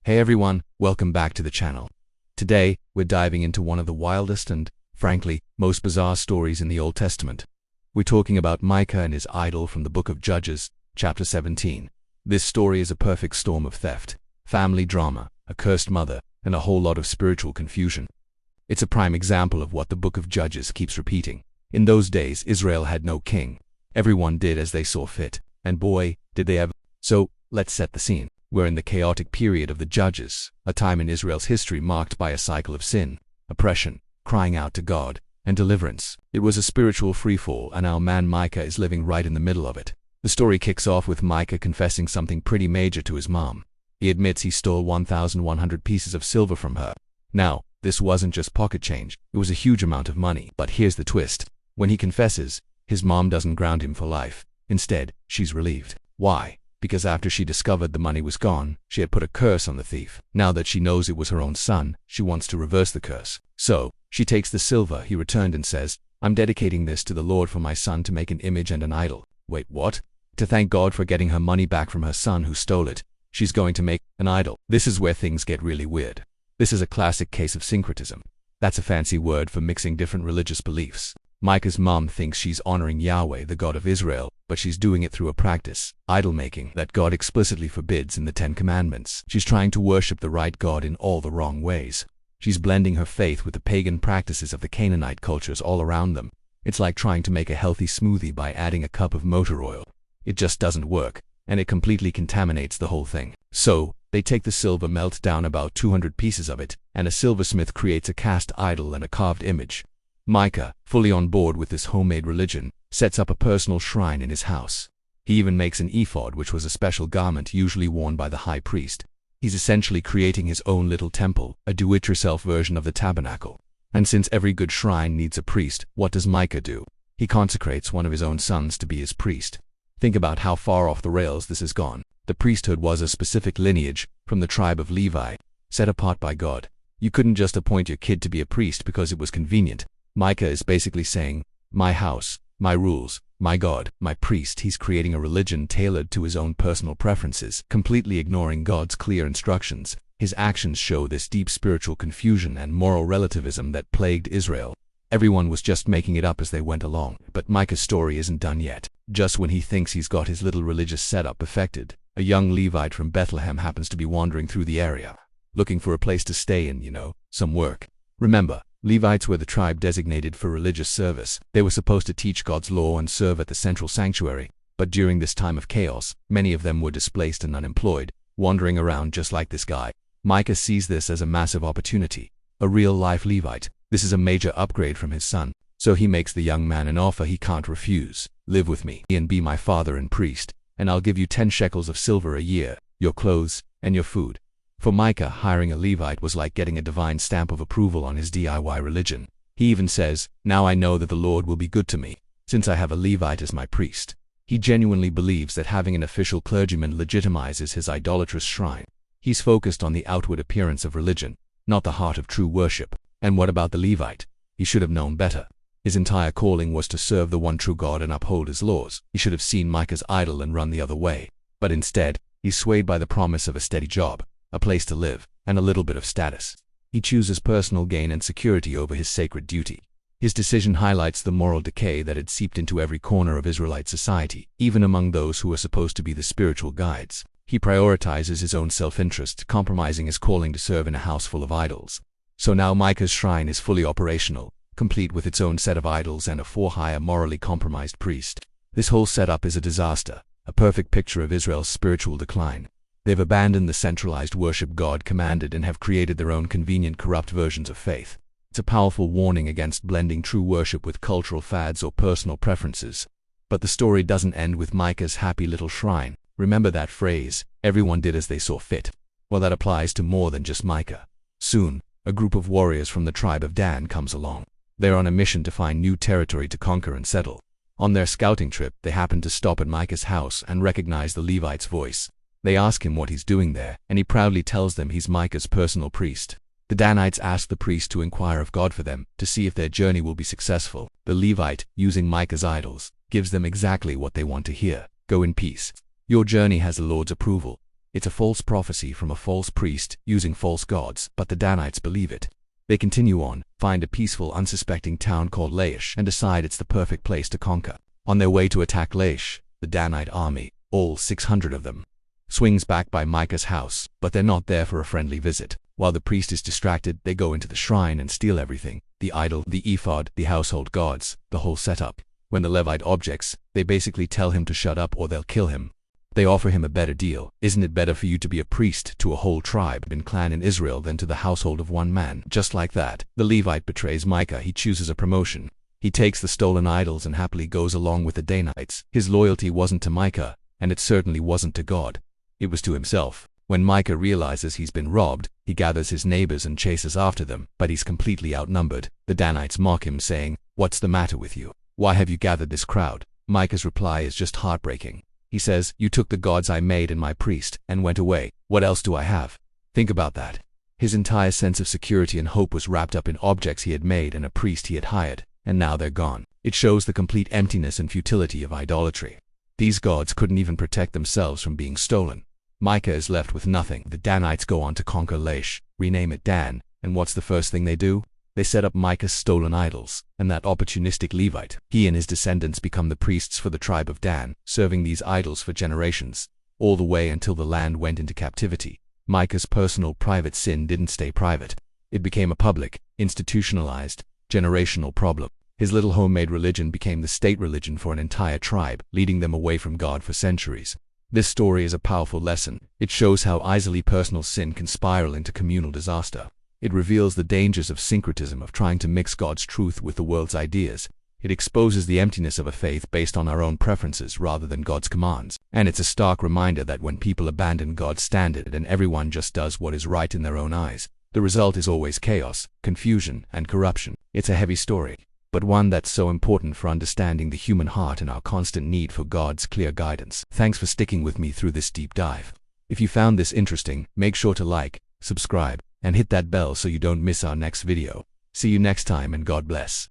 Hey everyone, welcome back to the channel. Today, we're diving into one of the wildest and, frankly, most bizarre stories in the Old Testament. We're talking about Micah and his idol from the book of Judges, chapter 17. This story is a perfect storm of theft, family drama, a cursed mother, and a whole lot of spiritual confusion. It's a prime example of what the book of Judges keeps repeating. In those days, Israel had no king. Everyone did as they saw fit, and boy, did they ever. So, let's set the scene. We're in the chaotic period of the Judges, a time in Israel's history marked by a cycle of sin, oppression, crying out to God, and deliverance. It was a spiritual freefall, and our man Micah is living right in the middle of it. The story kicks off with Micah confessing something pretty major to his mom. He admits he stole 1,100 pieces of silver from her. Now, this wasn't just pocket change, it was a huge amount of money. But here's the twist. When he confesses, his mom doesn't ground him for life. Instead, she's relieved. Why? Because after she discovered the money was gone, she had put a curse on the thief. Now that she knows it was her own son, she wants to reverse the curse. So, she takes the silver he returned and says, "I'm dedicating this to the Lord for my son to make an image and an idol." Wait, what? To thank God for getting her money back from her son who stole it, she's going to make an idol. This is where things get really weird. This is a classic case of syncretism. That's a fancy word for mixing different religious beliefs. Micah's mom thinks she's honoring Yahweh, the God of Israel, but she's doing it through a practice, idol-making, that God explicitly forbids in the Ten Commandments. She's trying to worship the right God in all the wrong ways. She's blending her faith with the pagan practices of the Canaanite cultures all around them. It's like trying to make a healthy smoothie by adding a cup of motor oil. It just doesn't work, and it completely contaminates the whole thing. So, they take the silver, melt down about 200 pieces of it, and a silversmith creates a cast idol and a carved image. Micah, fully on board with this homemade religion, sets up a personal shrine in his house. He even makes an ephod, which was a special garment usually worn by the high priest. He's essentially creating his own little temple, a do-it-yourself version of the tabernacle. And since every good shrine needs a priest, what does Micah do? He consecrates one of his own sons to be his priest. Think about how far off the rails this has gone. The priesthood was a specific lineage, from the tribe of Levite, set apart by God. You couldn't just appoint your kid to be a priest because it was convenient. Micah is basically saying, my house, my rules, my God, my priest. He's creating a religion tailored to his own personal preferences, completely ignoring God's clear instructions. His actions show this deep spiritual confusion and moral relativism that plagued Israel. Everyone was just making it up as they went along. But Micah's story isn't done yet. Just when he thinks he's got his little religious setup perfected, a young Levite from Bethlehem happens to be wandering through the area, looking for a place to stay and, some work. Remember, Levites were the tribe designated for religious service. They were supposed to teach God's law and serve at the central sanctuary. But during this time of chaos, many of them were displaced and unemployed, wandering around just like this guy. Micah sees this as a massive opportunity. A real-life Levite. This is a major upgrade from his son. So he makes the young man an offer he can't refuse. Live with me and be my father and priest, and I'll give you 10 shekels of silver a year, your clothes, and your food. For Micah, hiring a Levite was like getting a divine stamp of approval on his DIY religion. He even says, "Now I know that the Lord will be good to me, since I have a Levite as my priest." He genuinely believes that having an official clergyman legitimizes his idolatrous shrine. He's focused on the outward appearance of religion, not the heart of true worship. And what about the Levite? He should have known better. His entire calling was to serve the one true God and uphold his laws. He should have seen Micah's idol and run the other way. But instead, he's swayed by the promise of a steady job, a place to live, and a little bit of status. He chooses personal gain and security over his sacred duty. His decision highlights the moral decay that had seeped into every corner of Israelite society, even among those who are supposed to be the spiritual guides. He prioritizes his own self-interest, compromising his calling to serve in a house full of idols. So now Micah's shrine is fully operational, complete with its own set of idols and a for-hire morally compromised priest. This whole setup is a disaster, a perfect picture of Israel's spiritual decline. They've abandoned the centralized worship God commanded and have created their own convenient corrupt versions of faith. It's a powerful warning against blending true worship with cultural fads or personal preferences. But the story doesn't end with Micah's happy little shrine. Remember that phrase, everyone did as they saw fit? Well, that applies to more than just Micah. Soon, a group of warriors from the tribe of Dan comes along. They're on a mission to find new territory to conquer and settle. On their scouting trip, they happen to stop at Micah's house and recognize the Levite's voice. They ask him what he's doing there, and he proudly tells them he's Micah's personal priest. The Danites ask the priest to inquire of God for them, to see if their journey will be successful. The Levite, using Micah's idols, gives them exactly what they want to hear. Go in peace. Your journey has the Lord's approval. It's a false prophecy from a false priest using false gods, but the Danites believe it. They continue on, find a peaceful, unsuspecting town called Laish, and decide it's the perfect place to conquer. On their way to attack Laish, the Danite army, all 600 of them, swings back by Micah's house, but they're not there for a friendly visit. While the priest is distracted, they go into the shrine and steal everything: the idol, the ephod, the household gods, the whole setup. When the Levite objects, they basically tell him to shut up or they'll kill him. They offer him a better deal. Isn't it better for you to be a priest to a whole tribe and clan in Israel than to the household of one man? Just like that, the Levite betrays Micah. He chooses a promotion. He takes the stolen idols and happily goes along with the Danites. His loyalty wasn't to Micah, and it certainly wasn't to God. It was to himself. When Micah realizes he's been robbed, he gathers his neighbors and chases after them, but he's completely outnumbered. The Danites mock him, saying, "What's the matter with you? Why have you gathered this crowd?" Micah's reply is just heartbreaking. He says, "You took the gods I made and my priest, and went away. What else do I have?" Think about that. His entire sense of security and hope was wrapped up in objects he had made and a priest he had hired, and now they're gone. It shows the complete emptiness and futility of idolatry. These gods couldn't even protect themselves from being stolen. Micah is left with nothing. The Danites go on to conquer Laish, rename it Dan, and what's the first thing they do? They set up Micah's stolen idols, and that opportunistic Levite. He and his descendants become the priests for the tribe of Dan, serving these idols for generations, all the way until the land went into captivity. Micah's personal private sin didn't stay private. It became a public, institutionalized, generational problem. His little homemade religion became the state religion for an entire tribe, leading them away from God for centuries. This story is a powerful lesson. It shows how easily personal sin can spiral into communal disaster. It reveals the dangers of syncretism, of trying to mix God's truth with the world's ideas. It exposes the emptiness of a faith based on our own preferences rather than God's commands. And it's a stark reminder that when people abandon God's standard and everyone just does what is right in their own eyes, the result is always chaos, confusion, and corruption. It's a heavy story, but one that's so important for understanding the human heart and our constant need for God's clear guidance. Thanks for sticking with me through this deep dive. If you found this interesting, make sure to like, subscribe, and hit that bell so you don't miss our next video. See you next time, and God bless.